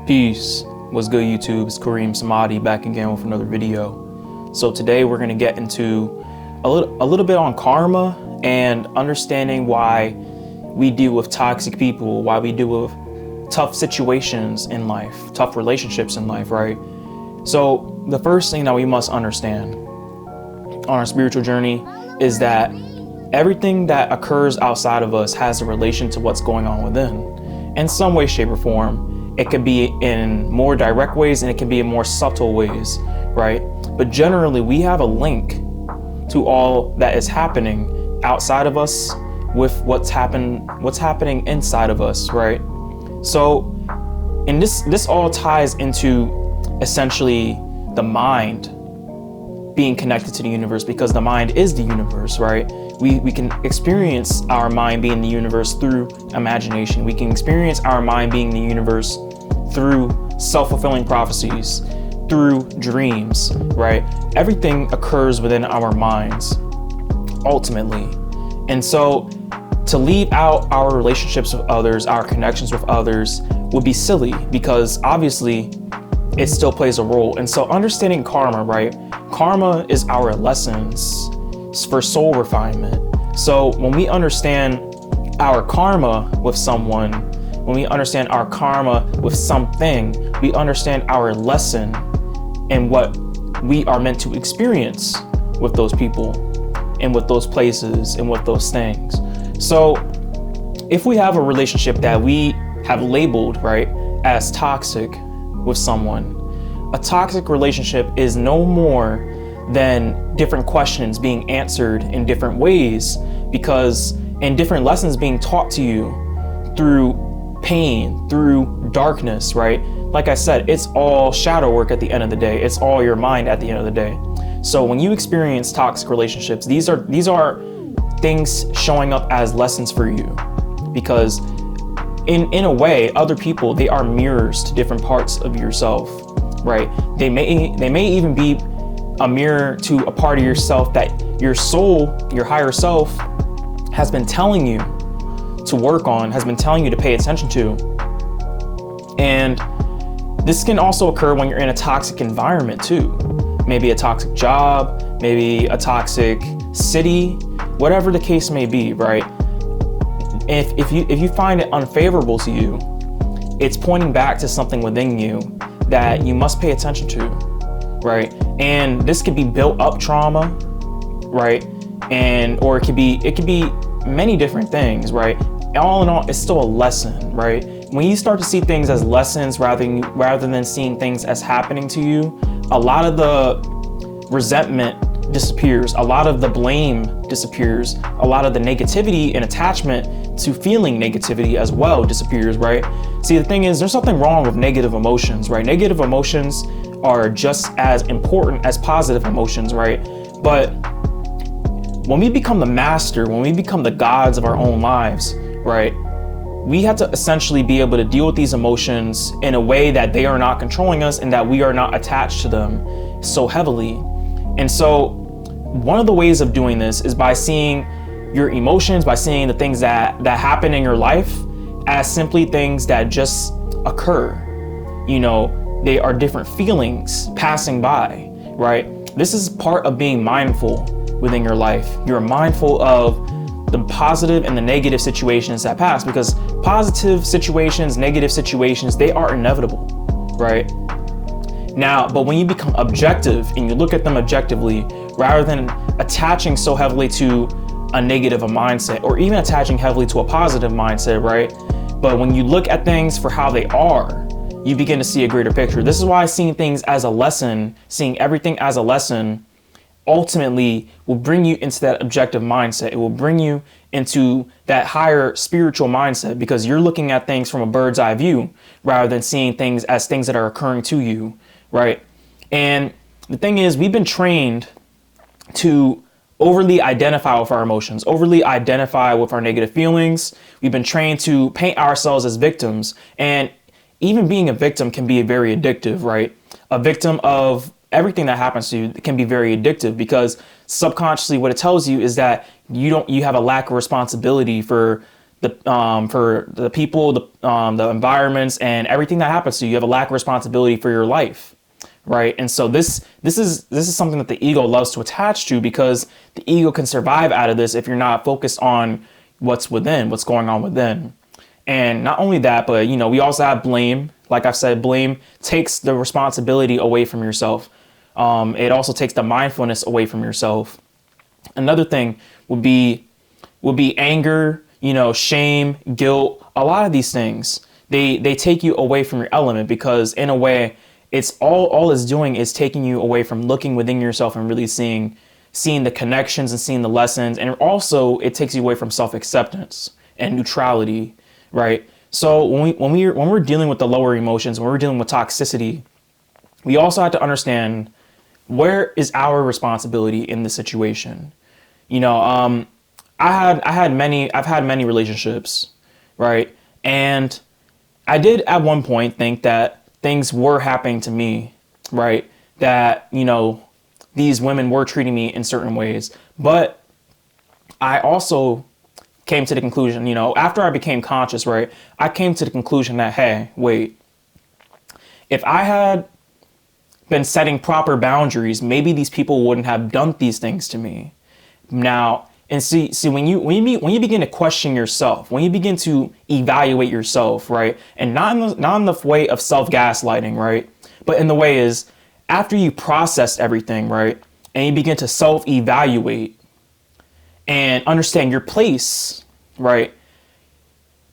Peace. What's good, YouTube? It's Kareem Samadi back again with another video. So today we're going to get into a little bit on karma and understanding why we deal with toxic people, why we deal with tough situations in life, tough relationships in life, right? So the first thing that we must understand on our spiritual journey is that everything that occurs outside of us has a relation to what's going on within in some way, shape, or form. It can be in more direct ways and it can be in more subtle ways, right? But generally, we have a link to all that is happening outside of us with what's happening inside of us, right? So, and this all ties into essentially the mind being connected to the universe, because the mind is the universe, right? We can experience our mind being the universe through imagination. We can experience our mind being the universe through self-fulfilling prophecies, through dreams, right? Everything occurs within our minds, ultimately. And so to leave out our relationships with others, our connections with others would be silly, because obviously it still plays a role. And so understanding karma, right? Karma is our lessons for soul refinement. So when we understand our karma with someone, when we understand our karma with something, we understand our lesson and what we are meant to experience with those people and with those places and with those things. So if we have a relationship that we have labeled, right, as toxic with someone, a toxic relationship is no more than different questions being answered in different ways, because and different lessons being taught to you through pain, through darkness, right? Like I said, it's all shadow work at the end of the day. It's all your mind at the end of the day. So when you experience toxic relationships, these are things showing up as lessons for you, because in a way, other people, they are mirrors to different parts of yourself, right? They may even be a mirror to a part of yourself that your soul, your higher self, has been telling you to work on, has been telling you to pay attention to. And this can also occur when you're in a toxic environment too. Maybe a toxic job, maybe a toxic city, whatever the case may be, right? If you find it unfavorable to you, it's pointing back to something within you that you must pay attention to, right? And this could be built up trauma, right? Or it could be many different things, right? All in all, it's still a lesson, right? When you start to see things as lessons rather than seeing things as happening to you, a lot of the resentment disappears, a lot of the blame disappears, a lot of the negativity and attachment to feeling negativity as well disappears, right? See, the thing is, there's nothing wrong with negative emotions, right? Negative emotions are just as important as positive emotions, right? But when we become the master, when we become the gods of our own lives, right, we have to essentially be able to deal with these emotions in a way that they are not controlling us and that we are not attached to them so heavily. And so one of the ways of doing this is by seeing your emotions, by seeing the things that happen in your life as simply things that just occur. You know, they are different feelings passing by, right? This is part of being mindful within your life. You're mindful of the positive and the negative situations that pass, because positive situations, negative situations, they are inevitable, right? Now, but when you become objective and you look at them objectively, rather than attaching so heavily to a negative mindset, or even attaching heavily to a positive mindset, right? But when you look at things for how they are, you begin to see a greater picture. This is why seeing things as a lesson, seeing everything as a lesson, ultimately will bring you into that objective mindset. It will bring you into that higher spiritual mindset, because you're looking at things from a bird's eye view rather than seeing things as things that are occurring to you, right? And the thing is, we've been trained to overly identify with our emotions, overly identify with our negative feelings. We've been trained to paint ourselves as victims, and even being a victim can be very addictive, right? A victim of everything that happens to you can be very addictive, because subconsciously what it tells you is that you have a lack of responsibility for for the people, the environments, and everything that happens to you. You have a lack of responsibility for your life, right? And so this is something that the ego loves to attach to, because the ego can survive out of this if you're not focused on what's within, what's going on within. And not only that, but we also have blame. Like I've said, blame takes the responsibility away from yourself. It also takes the mindfulness away from yourself. Another thing would be anger, shame, guilt. A lot of these things, they take you away from your element, because in a way, it's all it's doing is taking you away from looking within yourself and really seeing the connections and seeing the lessons. And also it takes you away from self-acceptance and neutrality, right? So when we're dealing with the lower emotions, when we're dealing with toxicity, we also have to understand, where is our responsibility in the situation? I've had many relationships, right? And I did at one point think that things were happening to me, right? That, these women were treating me in certain ways. But I also came to the conclusion, after I became conscious, right? I came to the conclusion that, hey, wait, if I had been setting proper boundaries, maybe these people wouldn't have done these things to me. Now, and see, when you begin to question yourself, when you begin to evaluate yourself, right, and not in the way of self-gaslighting, right, but in the way is, after you process everything, right, and you begin to self-evaluate and understand your place, right,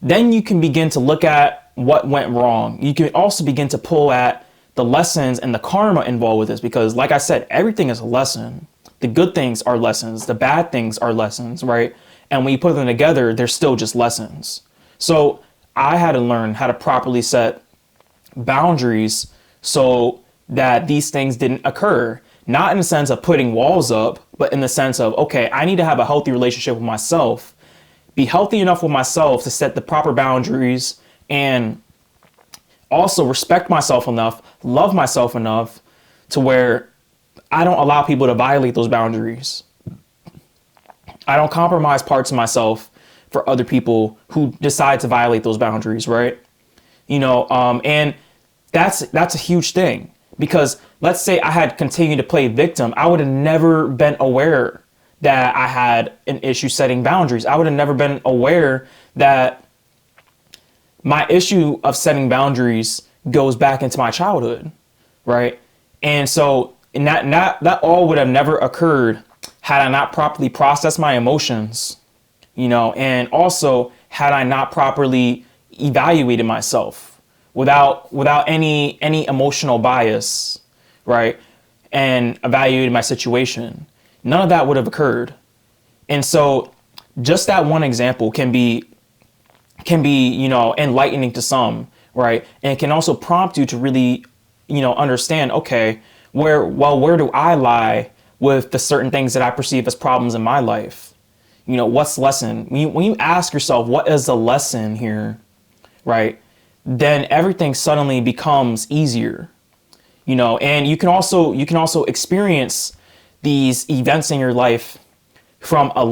then you can begin to look at what went wrong. You can also begin to pull at the lessons and the karma involved with this, because like I said, everything is a lesson. The good things are lessons. The bad things are lessons, right? And when you put them together, they're still just lessons. So I had to learn how to properly set boundaries so that these things didn't occur. Not in the sense of putting walls up, but in the sense of, okay, I need to have a healthy relationship with myself, be healthy enough with myself to set the proper boundaries, and also respect myself enough, love myself enough to where I don't allow people to violate those boundaries. I don't compromise parts of myself for other people who decide to violate those boundaries, right? And that's a huge thing, because let's say I had continued to play victim, I would have never been aware that I had an issue setting boundaries. I would have never been aware that my issue of setting boundaries goes back into my childhood, right? And so that all would have never occurred had I not properly processed my emotions, and also had I not properly evaluated myself without any emotional bias, right? And evaluated my situation. None of that would have occurred. And so just that one example can be enlightening to some, right? And it can also prompt you to really, understand, okay, where do I lie with the certain things that I perceive as problems in my life? What's the lesson? When you ask yourself, what is the lesson here, right? Then everything suddenly becomes easier, and you can also experience these events in your life from I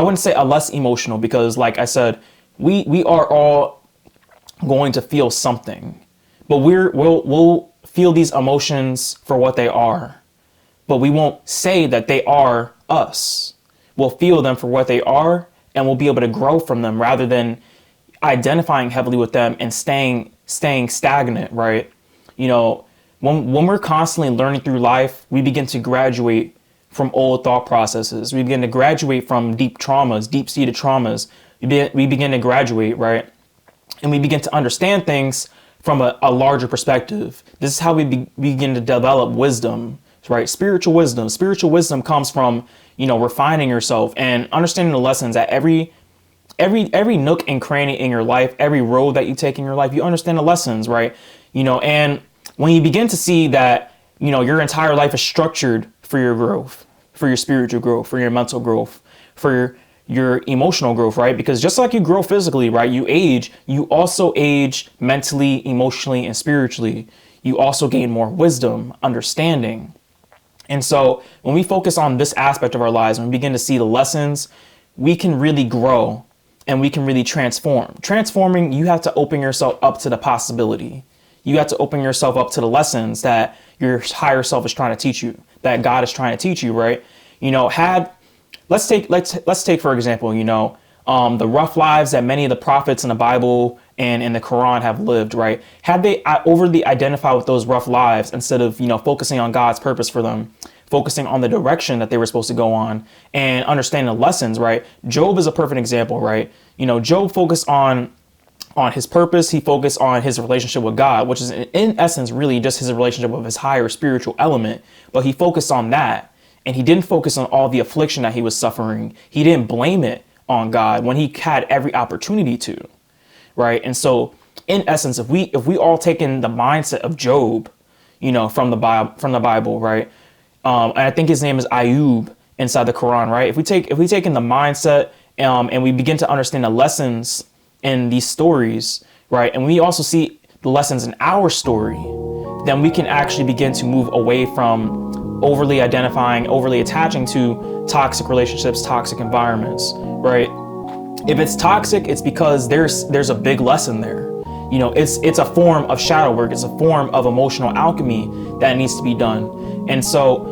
wouldn't say a less emotional, because like I said, we are all going to feel something, but we'll feel these emotions for what they are, but we won't say that they are us. We'll feel them for what they are, and we'll be able to grow from them rather than identifying heavily with them and staying stagnant, right? When we're constantly learning through life, we begin to graduate from old thought processes. We begin to graduate from deep traumas, deep-seated traumas. We begin to graduate, right? And we begin to understand things from a larger perspective. This is how we begin to develop wisdom, right? Spiritual wisdom. Spiritual wisdom comes from, refining yourself and understanding the lessons at every nook and cranny in your life, every road that you take in your life. You understand the lessons, right? And when you begin to see that, your entire life is structured for your growth, for your spiritual growth, for your mental growth, for your emotional growth, right? Because just like you grow physically, right, you age, you also age mentally, emotionally, and spiritually. You also gain more wisdom, understanding. And so when we focus on this aspect of our lives, when we begin to see the lessons, we can really grow. and we can really transform. Transforming, you have to open yourself up to the possibility. You have to open yourself up to the lessons that your higher self is trying to teach you, that God is trying to teach you, right? Let's take for example, the rough lives that many of the prophets in the Bible and in the Quran have lived, right? Had they overly identified with those rough lives instead of, focusing on God's purpose for them, focusing on the direction that they were supposed to go on and understanding the lessons, right? Job is a perfect example, right? Job focused on his purpose. He focused on his relationship with God, which is in essence really just his relationship with his higher spiritual element. But he focused on that, and he didn't focus on all the affliction that he was suffering. He didn't blame it on God when he had every opportunity to, right? And so in essence, if we all taken the mindset of Job, from the Bible, right? And I think his name is Ayub inside the Quran, right? If we take in the mindset and we begin to understand the lessons in these stories, right? And we also see the lessons in our story, then we can actually begin to move away from overly identifying, overly attaching to toxic relationships, toxic environments, right? If it's toxic, it's because there's a big lesson there. It's a form of shadow work. It's a form of emotional alchemy that needs to be done. And so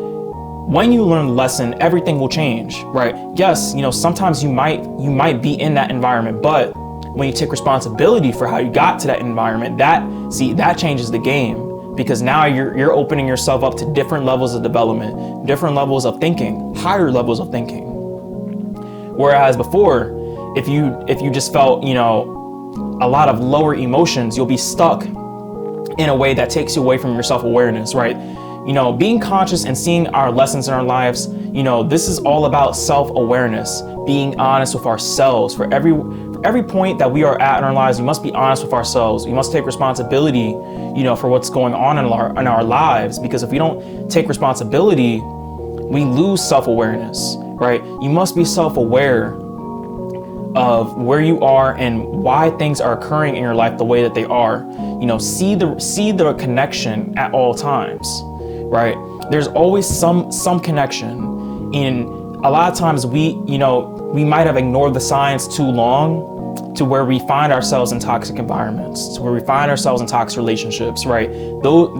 when you learn the lesson, everything will change, right? Yes, sometimes you might be in that environment, but when you take responsibility for how you got to that environment, that changes the game, because now you're opening yourself up to different levels of development, different levels of thinking, higher levels of thinking. Whereas before, if you just felt, a lot of lower emotions, you'll be stuck in a way that takes you away from your self-awareness, right? Being conscious and seeing our lessons in our lives, this is all about self-awareness, being honest with ourselves. For every point that we are at in our lives, we must be honest with ourselves. We must take responsibility, for what's going on in our lives, because if we don't take responsibility, we lose self-awareness, right? You must be self-aware of where you are and why things are occurring in your life the way that they are. See the connection at all times, right? There's always some connection. In a lot of times we might have ignored the signs too long, to where we find ourselves in toxic environments, to where we find ourselves in toxic relationships, right?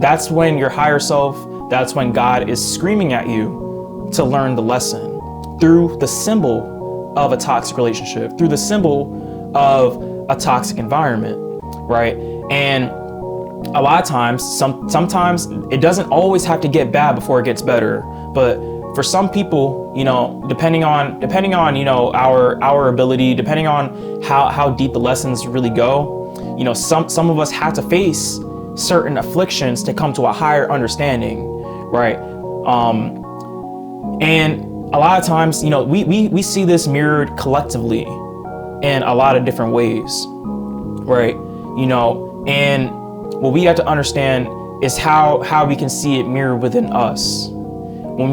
That's when your higher self, that's when God is screaming at you to learn the lesson through the symbol of a toxic relationship, through the symbol of a toxic environment, right? And a lot of times, sometimes it doesn't always have to get bad before it gets better. But for some people, depending on our ability, depending on how deep the lessons really go, some of us have to face certain afflictions to come to a higher understanding, right? And a lot of times, we see this mirrored collectively in a lot of different ways, right? And what we have to understand is how we can see it mirrored within us. When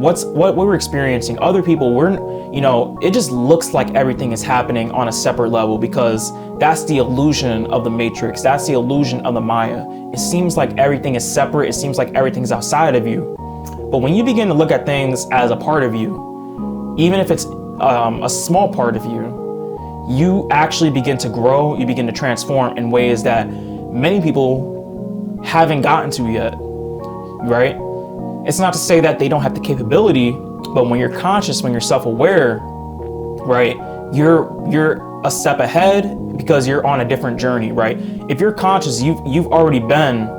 what we're experiencing, other people, it just looks like everything is happening on a separate level, because that's the illusion of the matrix. That's the illusion of the Maya. It seems like everything is separate. It seems like everything's outside of you. But when you begin to look at things as a part of you, even if it's a small part of you, you actually begin to grow, you begin to transform in ways that many people haven't gotten to yet, right? It's not to say that they don't have the capability, but when you're conscious, when you're self-aware, right, you're a step ahead because you're on a different journey, right? If you're conscious, you've already been,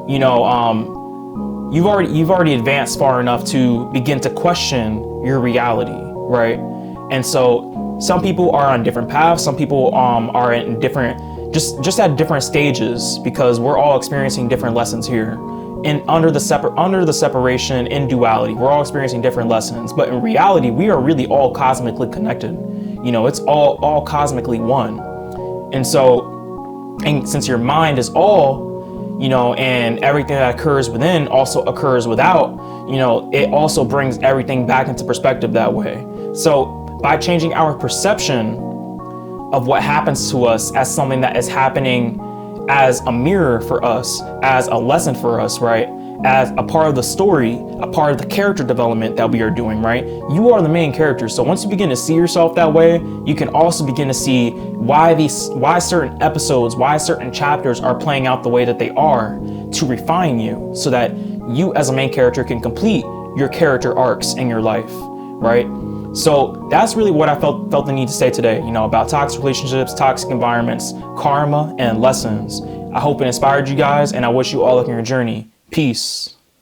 you've already advanced far enough to begin to question your reality, right? And so some people are on different paths. Some people are in different, just at different stages, because we're all experiencing different lessons here. And under the separation in duality, we're all experiencing different lessons. But in reality, we are really all cosmically connected. It's all cosmically one. And so, and since your mind is all, and everything that occurs within also occurs without, it also brings everything back into perspective that way. So by changing our perception of what happens to us as something that is happening as a mirror for us, as a lesson for us, right? as a part of the story, a part of the character development that we are doing, right? You are the main character. So once you begin to see yourself that way, you can also begin to see why certain episodes, why certain chapters are playing out the way that they are to refine you, so that you as a main character can complete your character arcs in your life, right? So that's really what I felt the need to say today, about toxic relationships, toxic environments, karma, and lessons. I hope it inspired you guys, and I wish you all luck in your journey. Peace.